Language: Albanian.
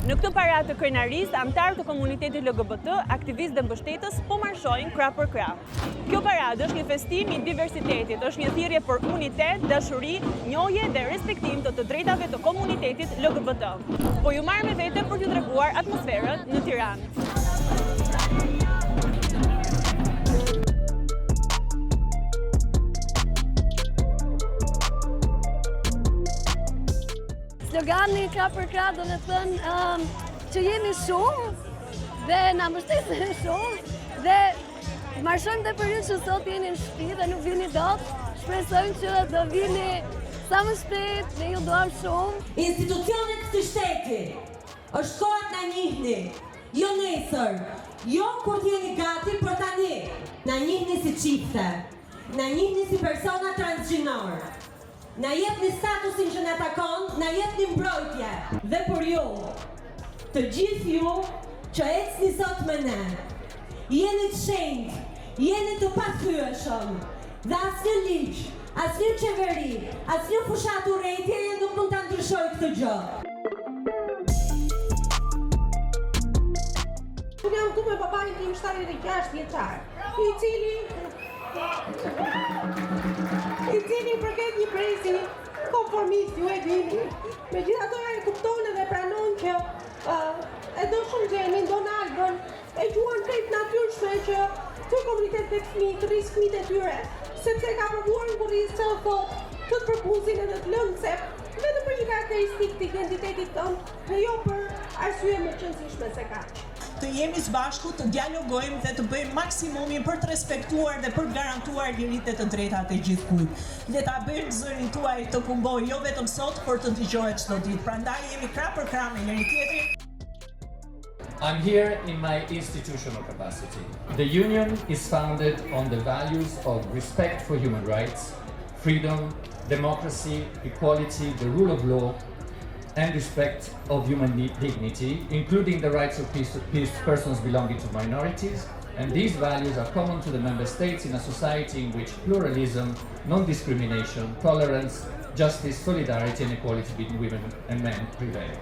Në këtë paratë të krenarisë, anëtarë të komunitetit LGBT, aktivistë dhe mbështetës po marshojnë krah për krah. Kjo paradë është një festim i diversitetit, është një thirrje për unitet, dashuri, njohje dhe respektim të drejtave të komunitetit LGBT. Po ju marr me vete për t'ju treguar atmosferën në Tiranë. Slogani krah për krah do të thënë që jemi shumë dhe na mbështesin shumë dhe marshojmë dhe për ju që sot jeni në shtëpi dhe nuk vini dot. Shpresojmë që do vini sa më shpejt, ne ju duam shumë. Institucionet të shtetit është koha të na njihni, jo nesër, jo kur t'jeni gati, por tani. Na njihni si çifte, na njihni si persona transgjinor. Na jepni statusin që na takon, na jepni mbrojtje. Dhe për ju, të gjithë ju që ecni sot me ne, jeni të shenjtë, jeni të pathyeshëm, dhe asnjë ligj, asnjë qeveri, asnjë fushat urrejtjeje nuk mund ta ndryshojë këtë gjë. Unë jam këtu me babain tim 76 vjeçar, i cili përket një presi konformist, ju e dini. Megjithatë ai kupton dhe pranon që e do shumë Gjenin, Donaldën, e quan krejt natyrshme që të komunitet të fëmijë, të rrisë fëmijët e tyre, sepse ka provuar në kurrizë që thotë të të përpuzin edhe të lënë cep, vetëm për një karakteristikë të identitetit tënd dhe jo për arsye më qëndësishme se kaq. Të jemi së bashku, të dialogojmë dhe të bëjmë maksimumin për të respektuar dhe për të garantuar liritë të drejtat e gjithkujt. Dhe ta bëjmë zërin tuaj të kungoj jo vetëm sot, por të dëgjohet çdo ditë. Prandaj jemi krah për krah me njëri tjetrin. I'm here in my institutional capacity. The Union is founded on the values of respect for human rights, freedom, democracy, equality, the rule of law, and respect of human dignity, including the rights of persons belonging to minorities. And these values are common to the member states in a society in which pluralism, non-discrimination, tolerance, justice, solidarity, and equality between women and men prevail.